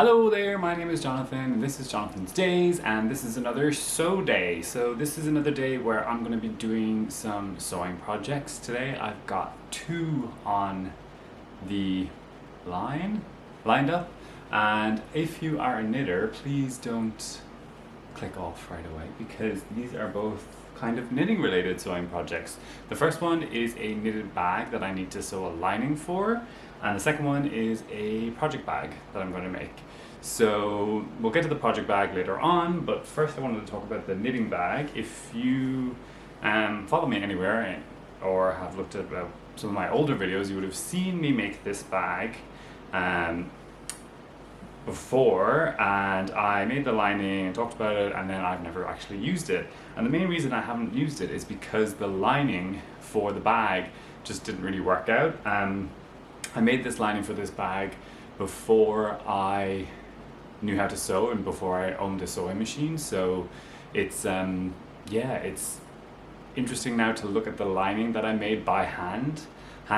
Hello there, my name is Jonathan, this is Jonathan's Days, and this is another sew day. So this is another day where I'm going to be doing some sewing projects today. I've got two on the lined up, and if you are a knitter, please don't click off right away because these are both kind of knitting related sewing projects. The first one is a knitted bag that I need to sew a lining for, and the second one is a project bag that I'm going to make. So we'll get to the project bag later on, but first I wanted to talk about the knitting bag. If you follow me anywhere or have looked at some of my older videos, you would have seen me make this bag before, and I made the lining and talked about it, and then I've never actually used it. And the main reason I haven't used it is because the lining for the bag just didn't really work out. I made this lining for this bag before I knew how to sew and before I owned a sewing machine, so it's it's interesting now to look at the lining that I made by hand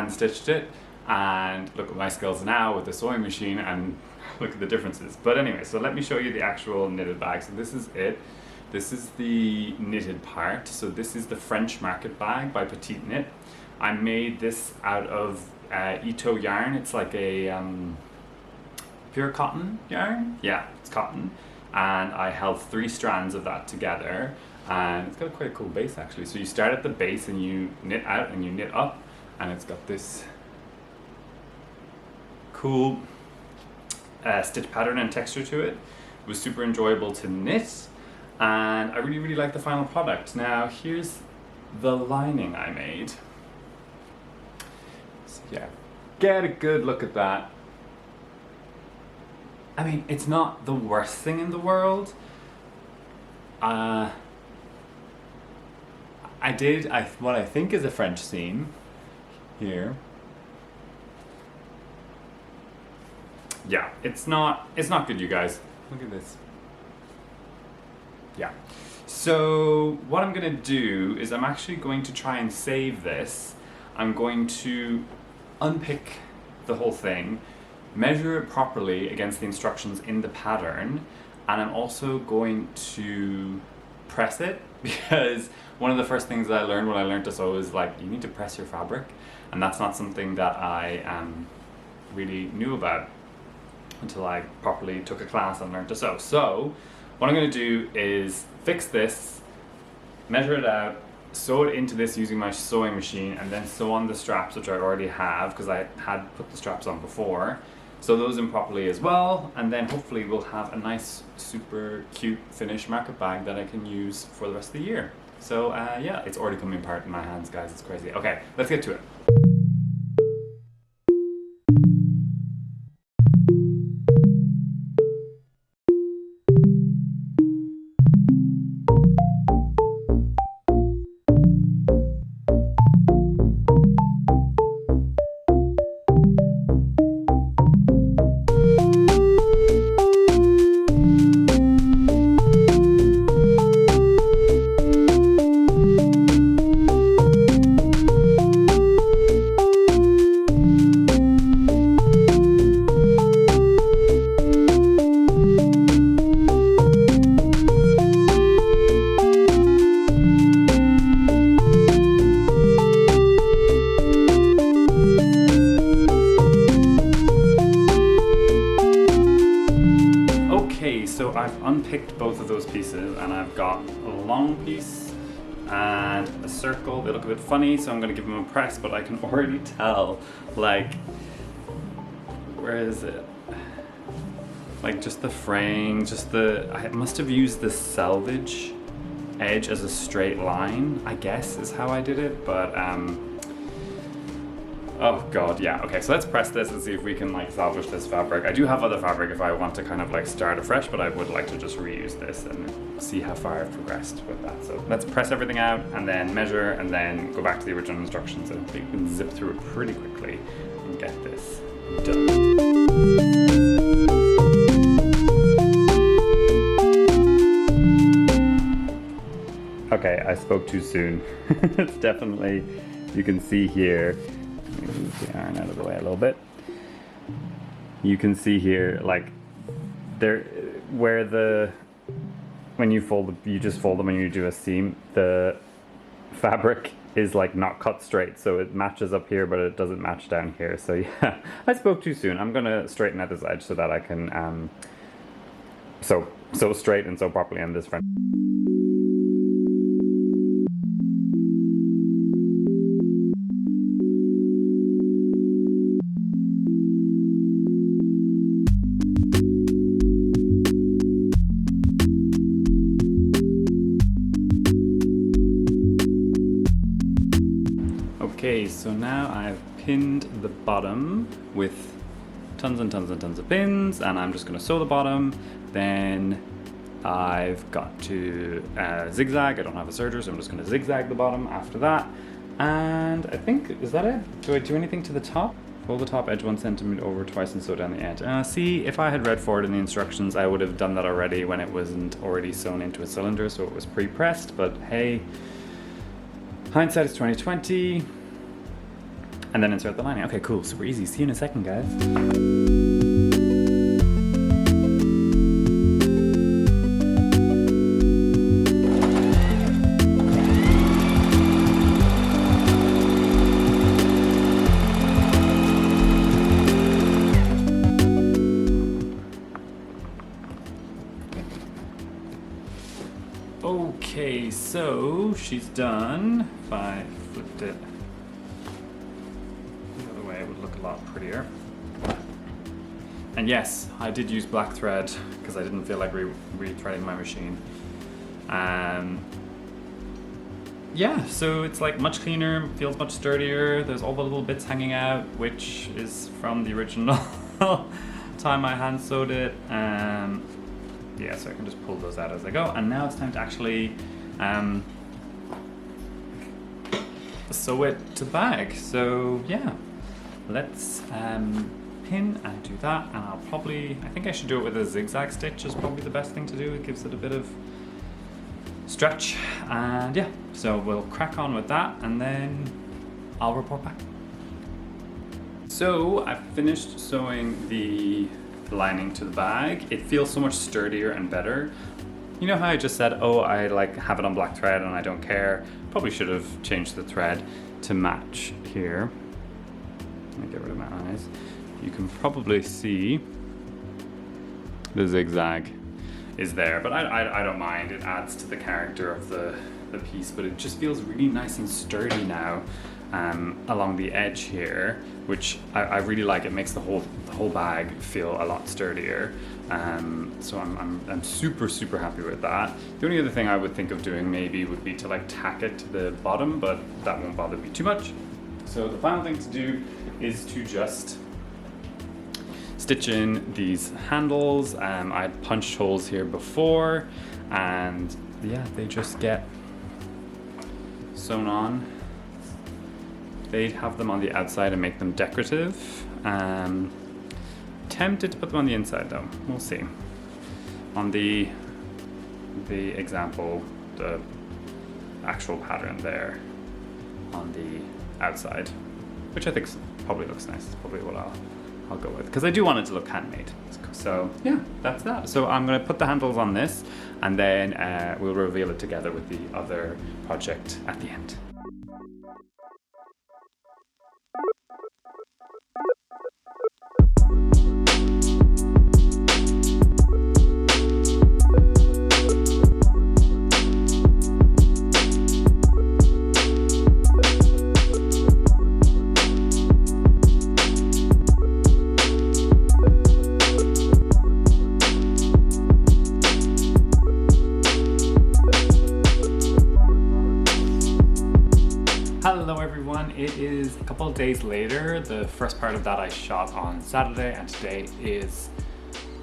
stitched it, and look at my skills now with the sewing machine and look at the differences. But anyway, so let me show you the actual knitted bag. So this is it. This is the knitted part. So this is the French market bag by Petite knit. I made this out of Ito yarn. It's like a pure cotton yarn. Yeah, it's cotton. And I held 3 strands of that together. And it's got quite a cool base actually. So you start at the base and you knit out and you knit up. And it's got this cool stitch pattern and texture to it. It was super enjoyable to knit. And I really like the final product. Now here's the lining I made. So yeah, get a good look at that. I mean, it's not the worst thing in the world. I did what I think is a French seam here. Yeah, it's not good, you guys. Look at this. Yeah. So what I'm gonna do is I'm actually going to try and save this. I'm going to unpick the whole thing, measure it properly against the instructions in the pattern, and I'm also going to press it, because one of the first things that I learned when I learned to sew is like you need to press your fabric, and that's not something that I really knew about until I properly took a class and learned to sew. So what I'm going to do is fix this, measure it out, sew it into this using my sewing machine, and then sew on the straps, which I already have because I had put the straps on before. Sew those in properly as well, and then hopefully we'll have a nice super cute finished market bag that I can use for the rest of the year. So yeah, it's already coming apart in my hands, guys. It's crazy. Okay, let's get to it. So I've unpicked both of those pieces, and I've got a long piece and a circle. They look a bit funny, so I'm going to give them a press, but I can already tell, like, where is it? Like just the fraying, I must have used the selvage edge as a straight line, I guess is how I did it, but oh god, yeah. Okay, so let's press this and see if we can like salvage this fabric. I do have other fabric if I want to kind of like start afresh, but I would like to just reuse this and see how far I've progressed with that. So let's press everything out and then measure and then go back to the original instructions, and we can zip through it pretty quickly and get this done. Okay, I spoke too soon. It's definitely, you can see here, let me move the iron out of the way a little bit. You can see here, like, when you fold, you just fold them and you do a seam, the fabric is like not cut straight, so it matches up here but it doesn't match down here. So yeah, I spoke too soon. I'm gonna straighten out this edge so that I can sew straight and sew properly on this front. Okay, so now I've pinned the bottom with tons and tons and tons of pins, and I'm just going to sew the bottom. Then I've got to zigzag. I don't have a serger, so I'm just going to zigzag the bottom after that. And I think, is that it? Do I do anything to the top? Fold the top edge 1 centimeter over twice and sew down the edge. See, if I had read forward in the instructions, I would have done that already when it wasn't already sewn into a cylinder, so it was pre-pressed. But hey, hindsight is 20/20. And then insert the lining. Okay, cool, super easy. See you in a second, guys. Okay, so she's done. If I flipped it would look a lot prettier. And yes, I did use black thread because I didn't feel like re-threading my machine. Yeah, so it's like much cleaner, feels much sturdier. There's all the little bits hanging out, which is from the original time I hand sewed it. Yeah, so I can just pull those out as I go. And now it's time to actually sew it to the bag. So yeah. Let's pin and do that, and I think I should do it with a zigzag stitch is probably the best thing to do. It gives it a bit of stretch, and yeah, so we'll crack on with that and then I'll report back. So I've finished sewing the lining to the bag. It feels so much sturdier and better. You know how I just said, oh, I like have it on black thread and I don't care? Probably should have changed the thread to match here. Let me get rid of my eyes. You can probably see the zigzag is there, but I don't mind. It adds to the character of the piece, but it just feels really nice and sturdy now along the edge here, which I really like. It makes the whole bag feel a lot sturdier. So I'm super happy with that. The only other thing I would think of doing maybe would be to like tack it to the bottom, but that won't bother me too much. So the final thing to do is to just stitch in these handles. I had punched holes here before, and yeah, they just get sewn on. They'd have them on the outside and make them decorative. Tempted to put them on the inside though, we'll see. On the example, the actual pattern there on the outside, which I think probably looks nice. It's probably what I'll go with, because I do want it to look handmade. So yeah, that's that. So I'm going to put the handles on this, and then we'll reveal it together with the other project at the end. Hello everyone, it is a couple of days later. The first part of that I shot on Saturday, and today is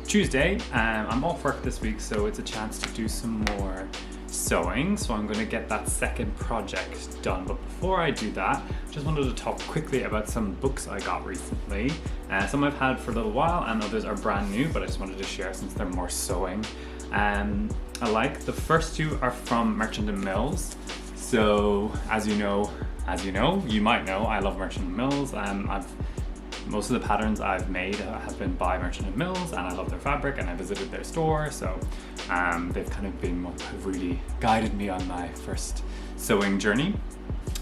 Tuesday. I'm off work this week, so it's a chance to do some more sewing. So I'm going to get that second project done. But before I do that, I just wanted to talk quickly about some books I got recently. Some I've had for a little while and others are brand new, but I just wanted to share since they're more sewing. I like the first two are from Merchant & Mills. So as you know, you might know, I love Merchant & Mills. I've most of the patterns I've made have been by Merchant & Mills, and I love their fabric, and I visited their store, so they've kind of been what have really guided me on my first sewing journey.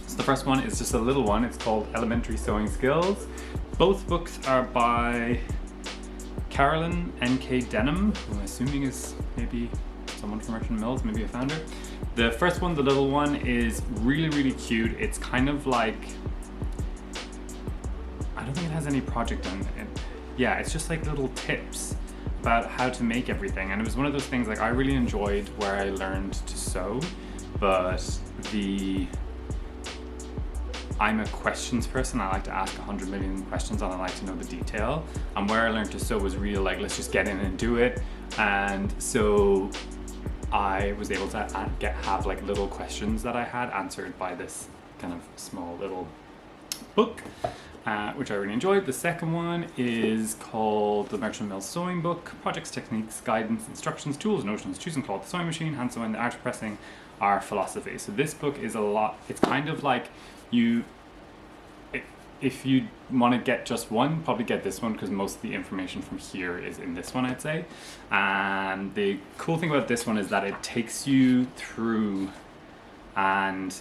So the first one is just a little one. It's called Elementary Sewing Skills. Both books are by Carolyn N.K. Denham, who I'm assuming is maybe someone from Merchant & Mills, maybe a founder. The first one, the little one, is really, really cute. It's kind of like, I don't think it has any project on it. Yeah, it's just like little tips about how to make everything. And it was one of those things, like, I really enjoyed where I learned to sew, but I'm a questions person. I like to ask 100 million questions, and I like to know the detail. And where I learned to sew was really like, let's just get in and do it. And so I was able to have like little questions that I had answered by this kind of small little book, which I really enjoyed. The second one is called the Merchant & Mills Sewing Book: Projects, Techniques, Guidance, Instructions, Tools, Notions, Choosing Cloth, the Sewing Machine, Hand Sewing, the Art of Pressing, Our Philosophy. So this book is a lot, it's kind of like if you want to get just one, probably get this one, because most of the information from here is in this one, I'd say. And the cool thing about this one is that it takes you through and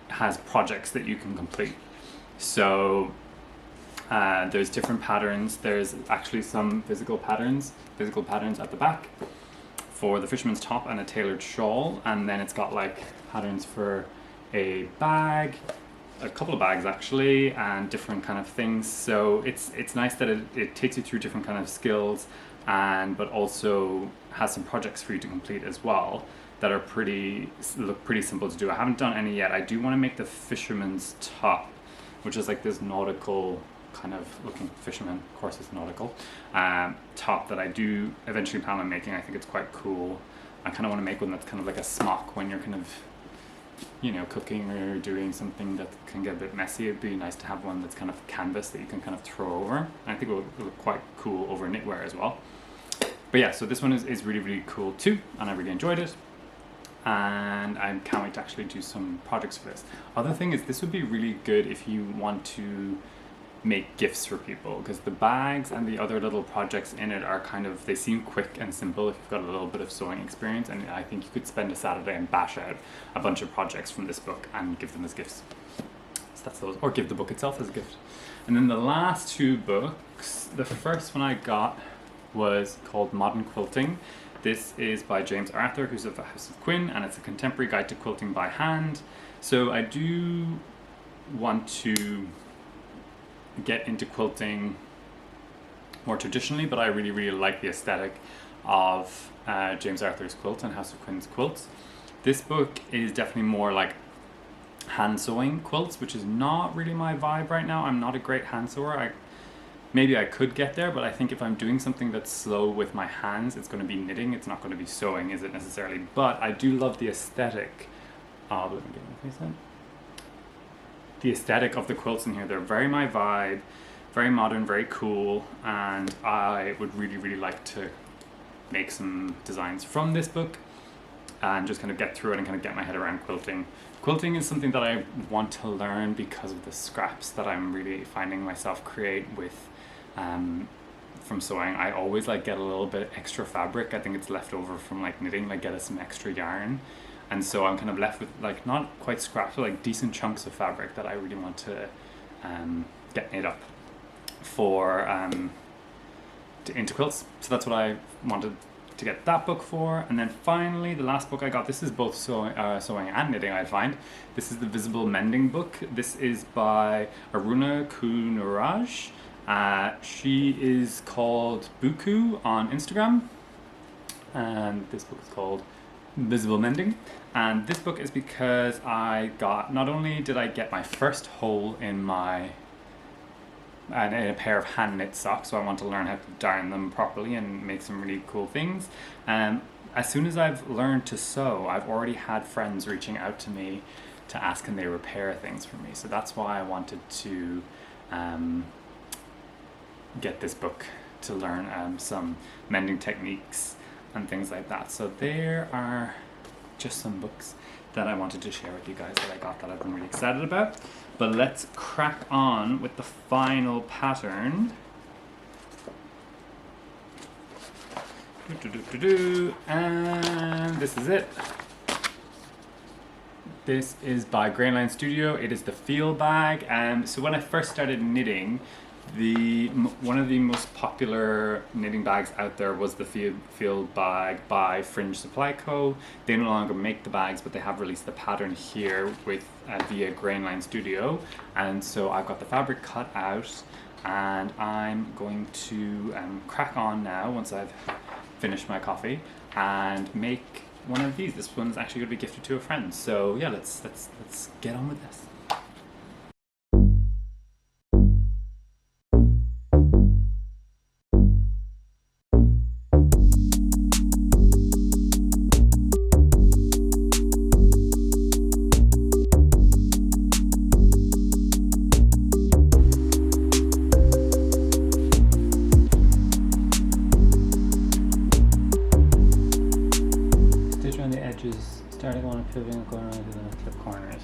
has projects that you can complete. So there's different patterns. There's actually some physical patterns at the back for the fisherman's top and a tailored shawl, and then it's got like patterns for a bag, a couple of bags actually, and different kind of things. So it's nice that it takes you through different kind of skills, but also has some projects for you to complete as well that are look pretty simple to do. I haven't done any yet. I do want to make the fisherman's top, which is like this nautical kind of looking fisherman, of course it's nautical, top that I do eventually plan on making. I think it's quite cool. I kind of want to make one that's kind of like a smock when you're kind of, you know, cooking or doing something that can get a bit messy. It'd be nice to have one that's kind of canvas that you can kind of throw over. And I think it would look quite cool over knitwear as well. But yeah, so this one is really, really cool too, and I really enjoyed it. And I can't wait to actually do some projects for this. Other thing is, this would be really good if you want to make gifts for people, because the bags and the other little projects in it are kind of, they seem quick and simple if you've got a little bit of sewing experience, and I think you could spend a Saturday and bash out a bunch of projects from this book and give them as gifts. So that's those, or give the book itself as a gift. And then the last two books, the first one I got was called Modern Quilting. This is by James Arthur, who's of the House of Quinn, and it's a contemporary guide to quilting by hand. So I do want to get into quilting more traditionally, but I really, really like the aesthetic of James Arthur's quilt and House of Quinn's quilts. This book is definitely more like hand sewing quilts, which is not really my vibe right now. I'm not a great hand sewer. Maybe I could get there, but I think if I'm doing something that's slow with my hands, it's going to be knitting. It's not going to be sewing, is it necessarily? But I do love the aesthetic of, let me get my face in. The aesthetic of the quilts in here. They're very my vibe, very modern, very cool, and I would really, really like to make some designs from this book and just kind of get through it and kind of get my head around quilting. Quilting is something that I want to learn because of the scraps that I'm really finding myself create with from sewing. I always like get a little bit extra fabric. I think it's left over from like knitting, like get some extra yarn. And so I'm kind of left with like not quite scraps, but like decent chunks of fabric that I really want to get knit up for into quilts. So that's what I wanted to get that book for. And then finally, the last book I got, this is both sewing and knitting, I find. This is the Visible Mending book. This is by Arounna Khounnoraj. She is called Buku on Instagram, and this book is called Visible Mending. And this book is because I got, not only did I get my first hole in a pair of hand knit socks, so I want to learn how to darn them properly and make some really cool things. As soon as I've learned to sew, I've already had friends reaching out to me to ask can they repair things for me. So that's why I wanted to get this book, to learn some mending techniques and things like that. So there are just some books. that I wanted to share with you guys that I got that I've been really excited about. But let's crack on with the final pattern. And this is it. This is by Grainline Studio. It is the field bag. So when I first started knitting, one of the most popular knitting bags out there was the field bag by Fringe Supply Co. They no longer make the bags, but they have released the pattern here with via Grainline Studio. And so I've got the fabric cut out, and I'm going to crack on now once I've finished my coffee and make one of these. This one's actually going to be gifted to a friend. So yeah, let's get on with this. Starting on a pivoting and going around to the clip corners.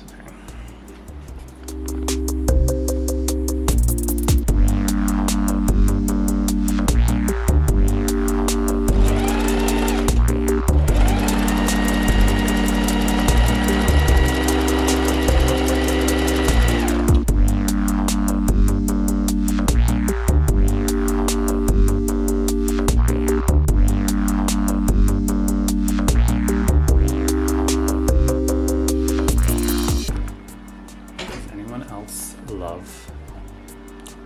Love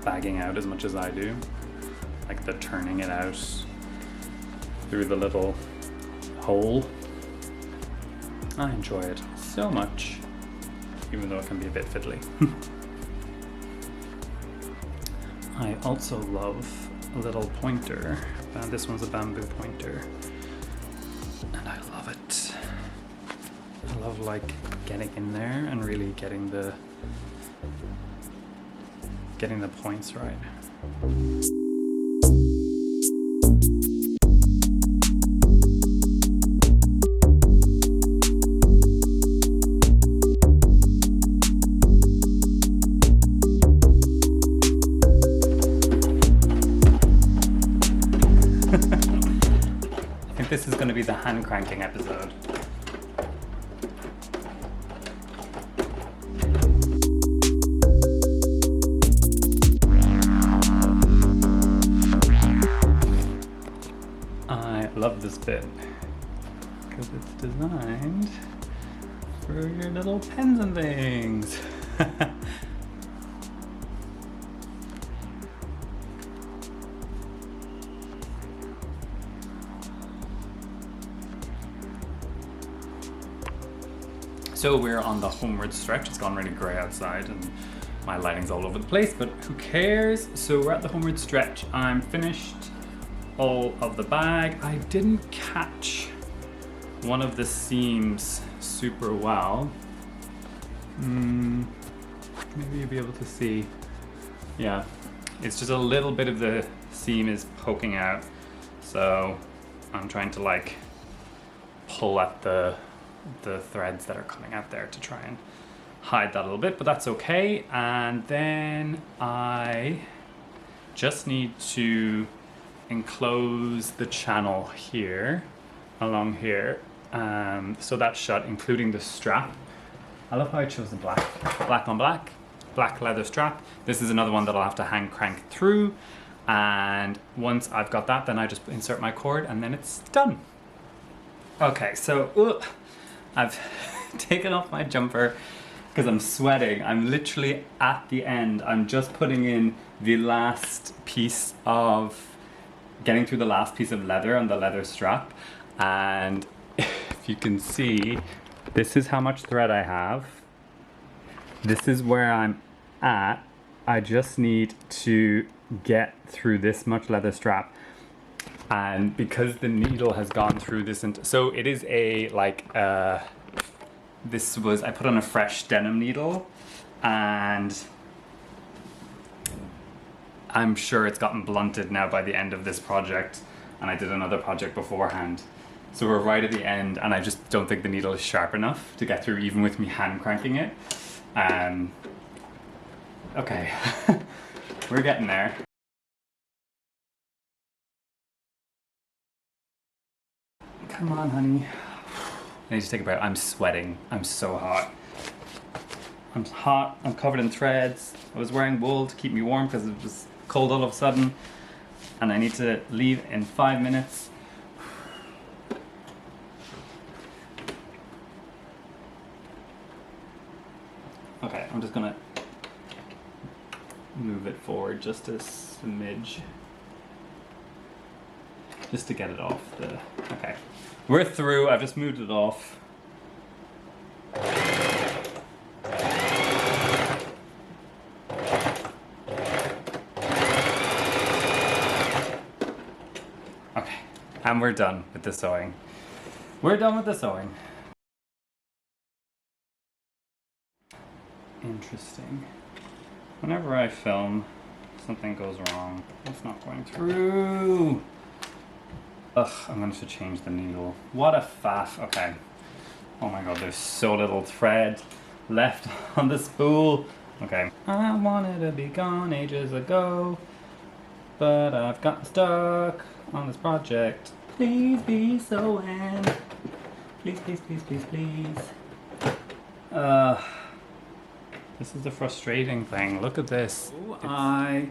bagging out as much as I do, like the turning it out through the little hole. I enjoy it so much, even though it can be a bit fiddly. I also love a little pointer. This one's a bamboo pointer, and I love it. I love like getting in there and really getting the points right. I think this is going to be the hand cranking episode. I love this bit because it's designed for your little pens and things. So we're on the homeward stretch. It's gone really grey outside and my lighting's all over the place, but who cares? So we're at the homeward stretch. I'm finished all of the bag. I didn't catch one of the seams super well. Maybe you'll be able to see. Yeah, it's just a little bit of the seam is poking out. So I'm trying to like pull at the threads that are coming out there to try and hide that a little bit, but that's okay. And then I just need to enclose the channel here, along here, so that's shut, including the strap. I love how I chose the black on black leather strap. This is another one that I'll have to hand crank through, and once I've got that, then I just insert my cord and then it's done. Okay, so I've taken off my jumper because I'm sweating. I'm literally at the end. I'm just putting in the last piece of getting through the last piece of leather on the leather strap, and if you can see, this is how much thread I have. This is where I'm at. I just need to get through this much leather strap, and because the needle has gone through this, so it is a like this was, I put on a fresh denim needle, and I'm sure it's gotten blunted now by the end of this project, and I did another project beforehand. So we're right at the end, and I just don't think the needle is sharp enough to get through even with me hand cranking it. Okay, we're getting there. Come on, honey. I need to take a breath. I'm sweating. I'm so hot. I'm hot. I'm covered in threads. I was wearing wool to keep me warm because it was cold all of a sudden. And I need to leave in 5 minutes. Okay, I'm just gonna move it forward just a smidge. Just to get it off the... Okay. We're through. I've just moved it off. Okay. And we're done with the sewing. We're done with the sewing. Interesting. Whenever I film, something goes wrong. It's not going through. Ugh, I'm going to have to change the needle. What a faff. Okay. Oh my god, there's so little thread left on the spool. Okay. I wanted to be gone ages ago, but I've gotten stuck on this project. Please be sewing. Please, please, please, please, please. This is the frustrating thing. Look at this. I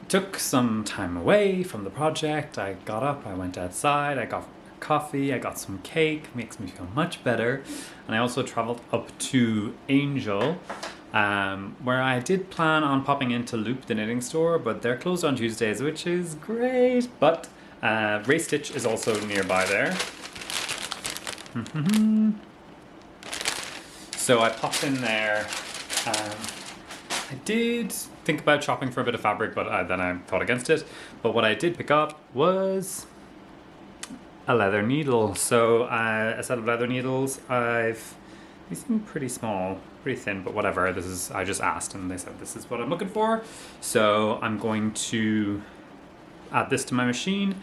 took some time away from the project. I got up, I went outside, I got coffee, I got some cake, makes me feel much better. And I also traveled up to Angel, where I did plan on popping into Loop, the knitting store, but they're closed on Tuesdays, which is great. But Ray Stitch is also nearby there. So I popped in there. I did think about shopping for a bit of fabric, but then I thought against it. But what I did pick up was a leather needle. So a set of leather needles. These seem pretty small, pretty thin, but whatever. I just asked and they said this is what I'm looking for. So I'm going to add this to my machine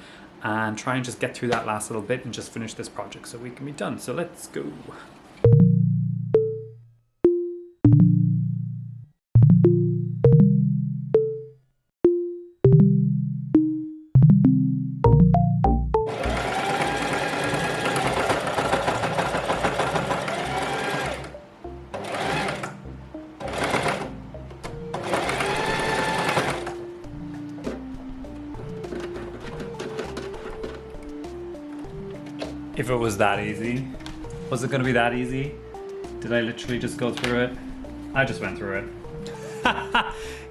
and try and just get through that last little bit and just finish this project so we can be done. So let's go. If it was that easy, was it going to be that easy? Did I literally just go through it? I just went through it.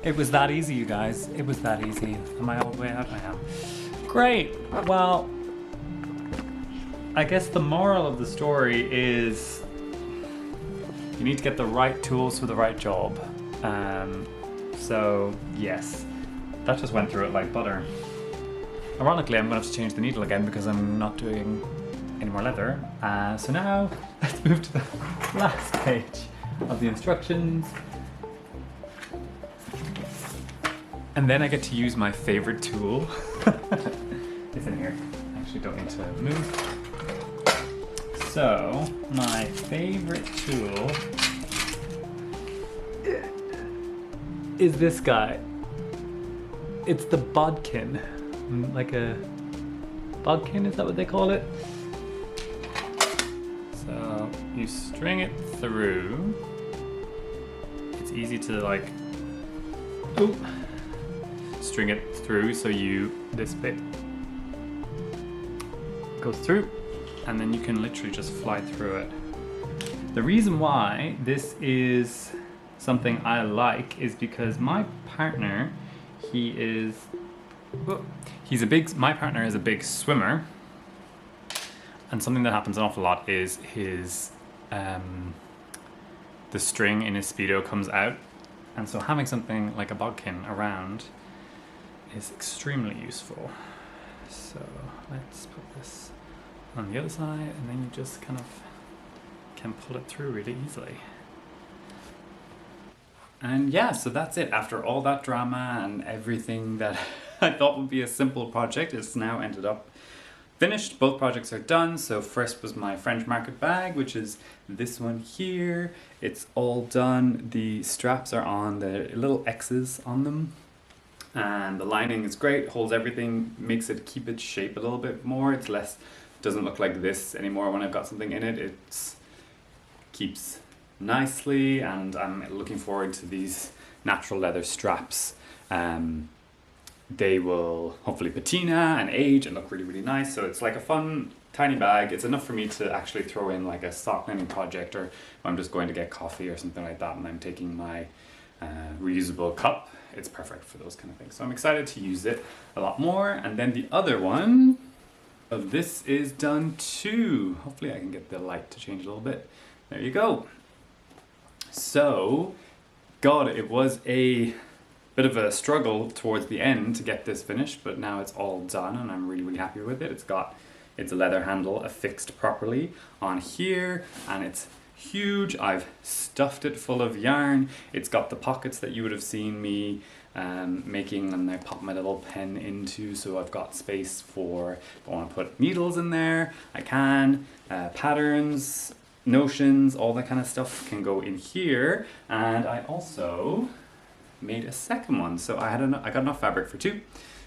It was that easy, you guys. It was that easy. Am I all the way out? I am. Great. Well, I guess the moral of the story is you need to get the right tools for the right job. So, yes, that just went through it like butter. Ironically, I'm going to have to change the needle again because I'm not doing any more leather. So now let's move to the last page of the instructions. And then I get to use my favorite tool. It's in here. I actually don't need to move. So my favorite tool is this guy. It's the bodkin. Like a bodkin, is that what they call it? So you string it through. It's easy to like string it through so this bit goes through and then you can literally just fly through it. The reason why this is something I like is because my partner, my partner is a big swimmer, and something that happens an awful lot is the string in his Speedo comes out, and so having something like a bodkin around is extremely useful. So let's put this on the other side, and then you just kind of can pull it through really easily. And yeah, so that's it. After all that drama and everything that I thought would be a simple project, it's now ended up finished. Both projects are done. So first was my French market bag, which is this one here. It's all done. The straps are on, the little X's on them. And the lining is great, holds everything, makes it keep its shape a little bit more. It's less, doesn't look like this anymore when I've got something in it. It keeps nicely, and I'm looking forward to these natural leather straps. They will hopefully patina and age and look really, really nice. So it's like a fun, tiny bag. It's enough for me to actually throw in like a sock cleaning project, or if I'm just going to get coffee or something like that and I'm taking my reusable cup. It's perfect for those kind of things. So I'm excited to use it a lot more. And then the other one, this is done too. Hopefully I can get the light to change a little bit. There you go. So, God, it was a bit of a struggle towards the end to get this finished, but now it's all done and I'm really, really happy with it. It's got its leather handle affixed properly on here, and it's huge. I've stuffed it full of yarn. It's got the pockets that you would have seen me making, and I pop my little pen into, so I've got space for, if I want to put needles in there, I can. Patterns, notions, all that kind of stuff can go in here. And I also made a second one. So I got enough fabric for two.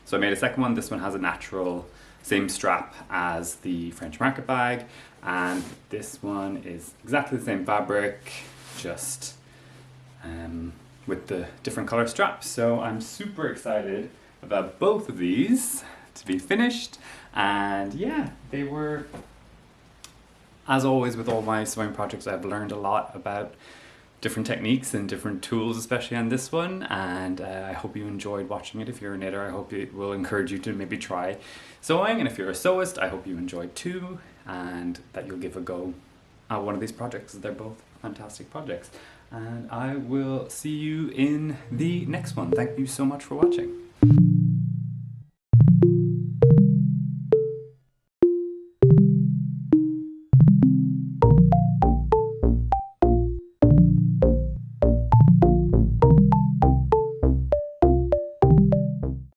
So I made a second one. This one has a natural same strap as the French market bag, and this one is exactly the same fabric, just with the different color straps. So I'm super excited about both of these to be finished. And yeah, they were, as always with all my sewing projects, I've learned a lot about different techniques and different tools, especially on this one, and I hope you enjoyed watching it. If you're a knitter, I hope it will encourage you to maybe try sewing, and if you're a sewist, I hope you enjoyed too, and that you'll give a go at one of these projects. They're both fantastic projects, and I will see you in the next one. Thank you so much for watching.